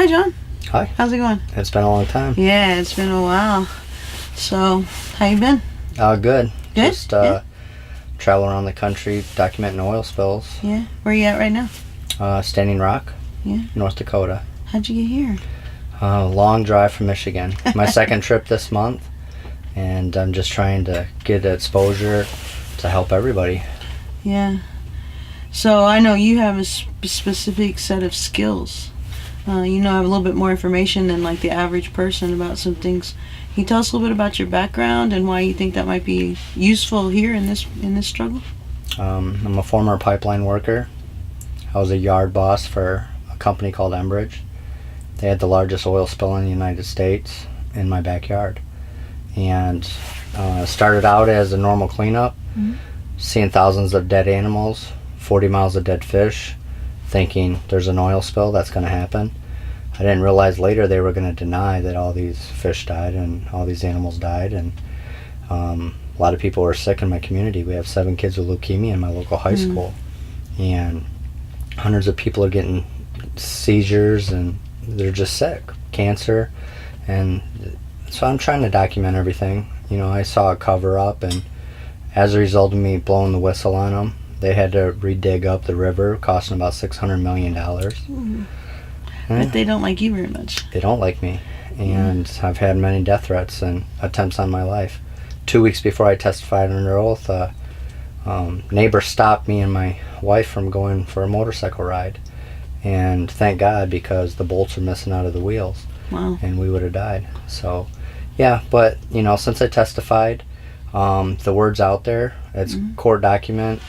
Hi, John. Hi. How's it going? It's been a long time. Yeah, it's been a while. So, how you been? Good. Good? Just travel around the country documenting oil spills. Yeah. Where you at right now? Standing Rock, Yeah. North Dakota. How'd you get here? Long drive from Michigan. My second trip this month, and I'm just trying to get exposure to help everybody. Yeah. So, I know you have a specific set of skills. I have a little bit more information than like the average person about some things. Can you tell us a little bit about your background and why you think that might be useful here in this struggle? I'm a former pipeline worker. I was a yard boss for a company called Enbridge. They had the largest oil spill in the United States in my backyard. And started out as a normal cleanup, seeing thousands of dead animals, 40 miles of dead fish, thinking there's an oil spill that's going to happen. I didn't realize later they were going to deny that all these fish died and all these animals died, and a lot of people were sick in my community. We have 7 kids with leukemia in my local high school, and hundreds of people are getting seizures and they're just sick, cancer. And so I'm trying to document everything. I saw a cover up, and as a result of me blowing the whistle on them, they had to redig up the river, costing about $600 million. But they don't like you very much. They don't like me, and I've had many death threats and attempts on my life. 2 weeks before I testified under oath, neighbor stopped me and my wife from going for a motorcycle ride, and thank God, because the bolts are missing out of the wheels. Wow. And we would have died. So yeah, but since I testified, the word's out there. It's court document.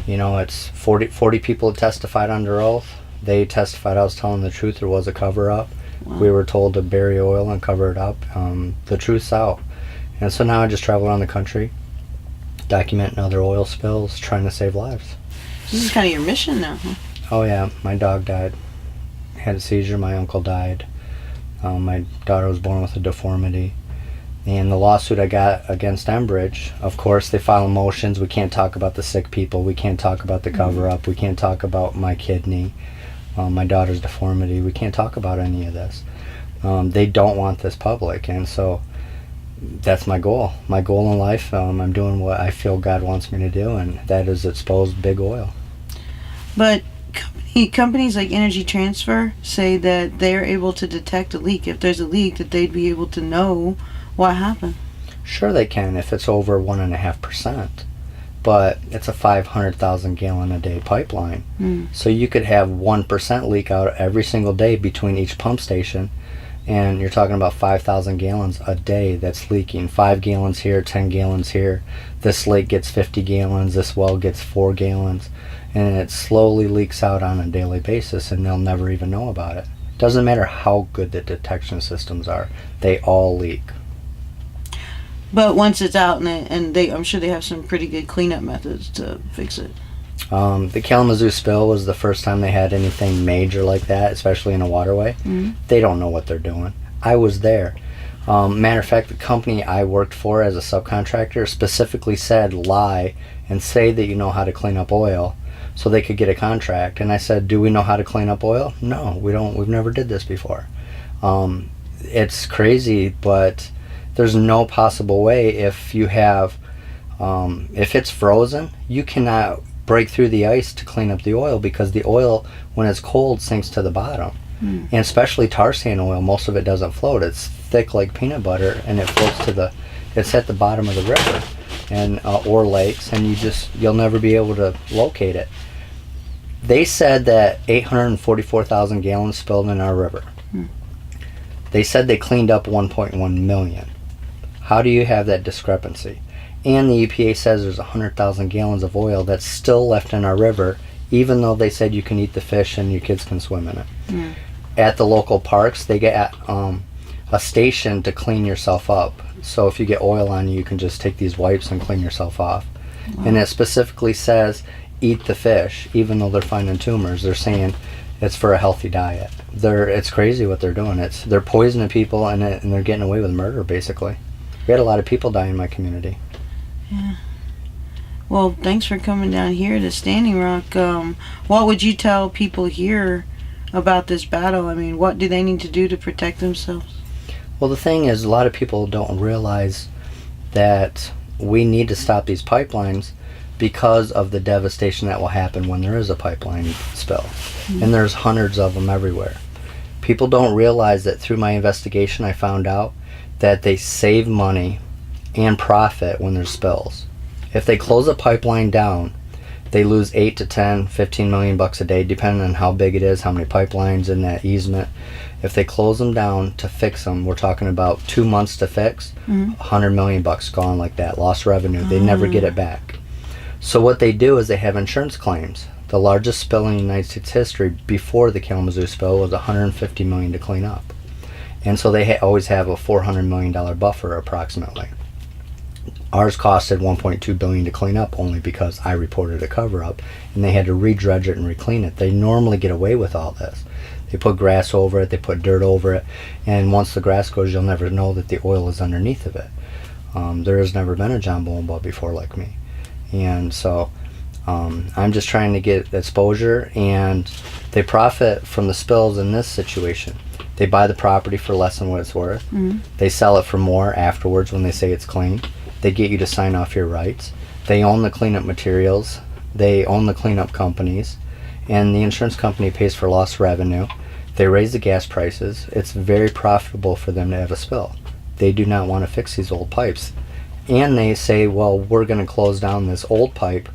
It's 40 people testified under oath. They testified I was telling the truth. There was a cover-up. Wow. We were told to bury oil and cover it up. The truth's out. And so now I just travel around the country, documenting other oil spills, trying to save lives. This is kind of your mission now, huh? Oh yeah, my dog died. Had a seizure. My uncle died. My daughter was born with a deformity. And the lawsuit I got against Enbridge, of course, they file motions. We can't talk about the sick people. We can't talk about the cover-up. We can't talk about my kidney, my daughter's deformity. We can't talk about any of this. They don't want this public, and so that's my goal. My goal in life, I'm doing what I feel God wants me to do, and that is expose big oil. But companies like Energy Transfer say that they're able to detect a leak. If there's a leak, that they'd be able to know what happened. Sure they can if it's over 1.5%, but it's a 500,000 gallon a day pipeline. So you could have 1% leak out every single day between each pump station, and you're talking about 5,000 gallons a day that's leaking. 5 gallons here, 10 gallons here. This lake gets 50 gallons, this well gets 4 gallons, and it slowly leaks out on a daily basis, and they'll never even know about it. Doesn't matter how good the detection systems are, they all leak. But once it's out, and I'm sure they have some pretty good cleanup methods to fix it. The Kalamazoo spill was the first time they had anything major like that, especially in a waterway. They don't know what they're doing. I was there. Matter of fact, the company I worked for as a subcontractor specifically said lie and say that you know how to clean up oil so they could get a contract. And I said, do we know how to clean up oil? No, we don't. We've never did this before. It's crazy, but there's no possible way. If you have, if it's frozen, you cannot break through the ice to clean up the oil, because the oil, when it's cold, sinks to the bottom. And especially tar sand oil, most of it doesn't float. It's thick like peanut butter, and it floats it's at the bottom of the river and or lakes, and you'll never be able to locate it. They said that 844,000 gallons spilled in our river. They said they cleaned up 1.1 million. How do you have that discrepancy? And the EPA says there's 100,000 gallons of oil that's still left in our river, even though they said you can eat the fish and your kids can swim in it. At the local parks, they get a station to clean yourself up. So if you get oil on you, you can just take these wipes and clean yourself off. And it specifically says eat the fish, even though they're finding tumors. They're saying it's for a healthy diet. It's crazy what they're doing. They're poisoning people, and they're getting away with murder, basically. We had a lot of people die in my community. Yeah. Well, thanks for coming down here to Standing Rock. What would you tell people here about this battle? I mean, what do they need to do to protect themselves? Well, the thing is, a lot of people don't realize that we need to stop these pipelines because of the devastation that will happen when there is a pipeline spill. And there's hundreds of them everywhere. People don't realize that through my investigation, I found out that they save money and profit when there's spills. If they close a pipeline down, they lose 8 to 10, 15 million bucks a day, depending on how big it is, how many pipelines in that easement. If they close them down to fix them, we're talking about 2 months to fix, 100 million bucks gone like that, lost revenue. They never get it back. So what they do is they have insurance claims. The largest spill in United States history before the Kalamazoo spill was 150 million to clean up. And so they always have a $400 million buffer approximately. Ours costed $1.2 billion to clean up only because I reported a cover-up, and they had to re-dredge it and re-clean it. They normally get away with all this. They put grass over it, they put dirt over it, and once the grass goes, you'll never know that the oil is underneath of it. There has never been a John Bolenbaugh before like me. And so I'm just trying to get exposure, and they profit from the spills in this situation. They buy the property for less than what it's worth. They sell it for more afterwards when they say it's clean. They get you to sign off your rights. They own the cleanup materials. They own the cleanup companies. And the insurance company pays for lost revenue. They raise the gas prices. It's very profitable for them to have a spill. They do not want to fix these old pipes. And they say, well, we're going to close down this old pipe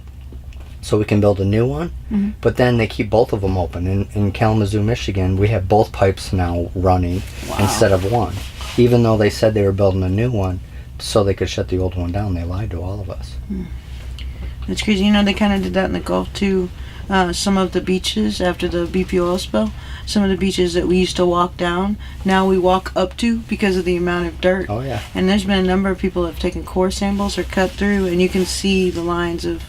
so we can build a new one. But then they keep both of them open. In Kalamazoo, Michigan, we have both pipes now running instead of one. Even though they said they were building a new one so they could shut the old one down, they lied to all of us. That's crazy. You know, they kind of did that in the Gulf too. Some of the beaches after the BP oil spill, some of the beaches that we used to walk down, now we walk up to because of the amount of dirt. Oh, yeah. And there's been a number of people that have taken core samples or cut through, and you can see the lines of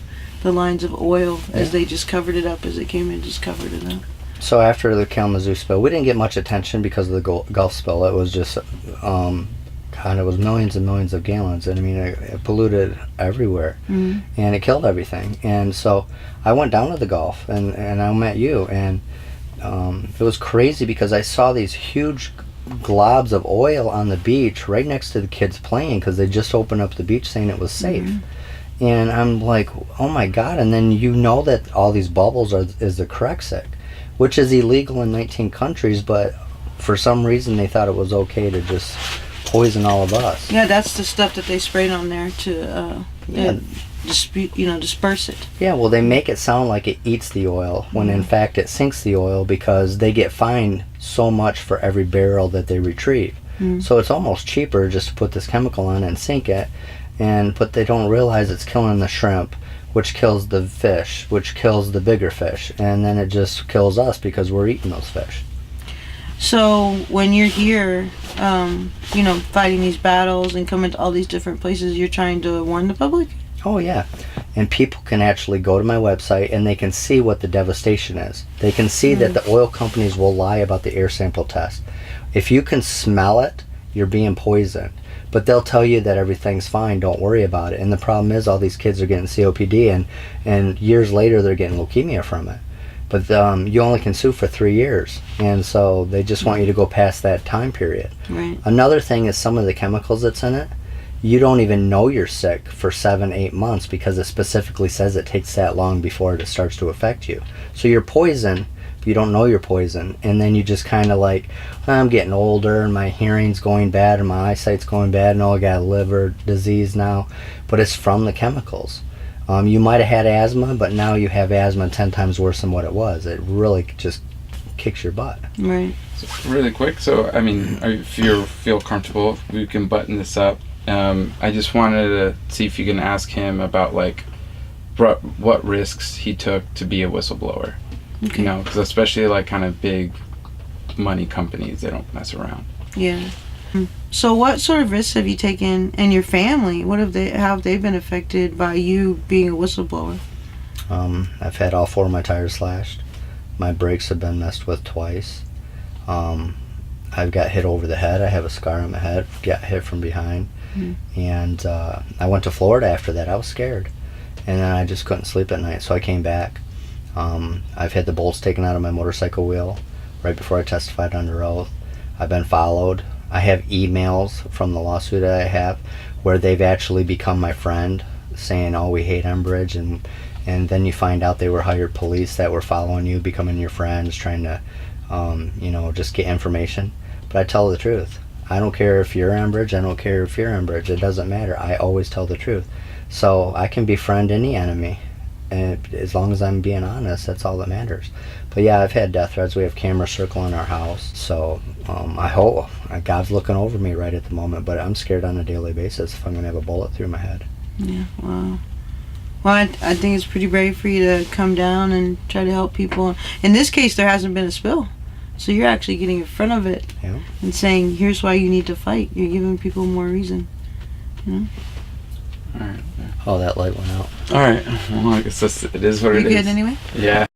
oil as they just covered it up, as they came in, just covered it up. So after the Kalamazoo spill, we didn't get much attention because of the Gulf spill. It was just, it was millions and millions of gallons. And I mean, it polluted everywhere. And it killed everything. And so I went down to the Gulf, and I met you. And it was crazy because I saw these huge globs of oil on the beach right next to the kids playing because they just opened up the beach saying it was safe. And I'm like, oh my God. And then you know that all these bubbles is the Correxic, which is illegal in 19 countries, but for some reason they thought it was okay to just poison all of us. Yeah, that's the stuff that they sprayed on there to disperse it. Yeah, well, they make it sound like it eats the oil when in fact it sinks the oil because they get fined so much for every barrel that they retrieve. So it's almost cheaper just to put this chemical on it and sink it, but they don't realize it's killing the shrimp, which kills the fish, which kills the bigger fish, and then it just kills us because we're eating those fish. So when you're here, fighting these battles and coming to all these different places, you're trying to warn the public? Oh, yeah. And people can actually go to my website and they can see what the devastation is. They can see that the oil companies will lie about the air sample test. If you can smell it, you're being poisoned. But they'll tell you that everything's fine, don't worry about it. And the problem is all these kids are getting COPD, and years later they're getting leukemia from it. But you only can sue for 3 years, and so they just want you to go past that time period. Right. Another thing is some of the chemicals that's in it, you don't even know you're sick for 7-8 months because it specifically says it takes that long before it starts to affect you. So you're poisoned, but you don't know you're poisoned, and then you just kind of like, I'm getting older and my hearing's going bad and my eyesight's going bad and I got liver disease now, but it's from the chemicals. You might have had asthma, but now you have asthma 10 times worse than what it was. It really just kicks your butt. Right. So really quick, so I mean, if you feel comfortable, we can button this up. I just wanted to see if you can ask him about like what risks he took to be a whistleblower. Okay. You know, because especially like kind of big money companies, they don't mess around. Yeah. So what sort of risks have you taken, and your family? How have they been affected by you being a whistleblower? I've had all 4 of my tires slashed. My brakes have been messed with twice. I've got hit over the head. I have a scar on my head. Got hit from behind. And I went to Florida after that. I was scared. And then I just couldn't sleep at night, so I came back. I've had the bolts taken out of my motorcycle wheel. right before I testified under oath. I've been followed. I have emails from the lawsuit that I have where they've actually become my friend, saying, "Oh, we hate Enbridge," and then you find out they were hired police that were following you, becoming your friends, trying to, just get information. But I tell the truth. I don't care if you're Enbridge. I don't care if you're Enbridge. It doesn't matter. I always tell the truth. So I can befriend any enemy, and as long as I'm being honest, that's all that matters. But yeah, I've had death threats. We have cameras circling our house. So I hope God's looking over me right at the moment. But I'm scared on a daily basis if I'm gonna have a bullet through my head. Yeah. Wow. Well, I think it's pretty brave for you to come down and try to help people. In this case, there hasn't been a spill. So you're actually getting in front of it and saying, here's why you need to fight. You're giving people more reason. All right. Oh, that light went out. All right. Well, I guess it is what it is. You good anyway? Yeah.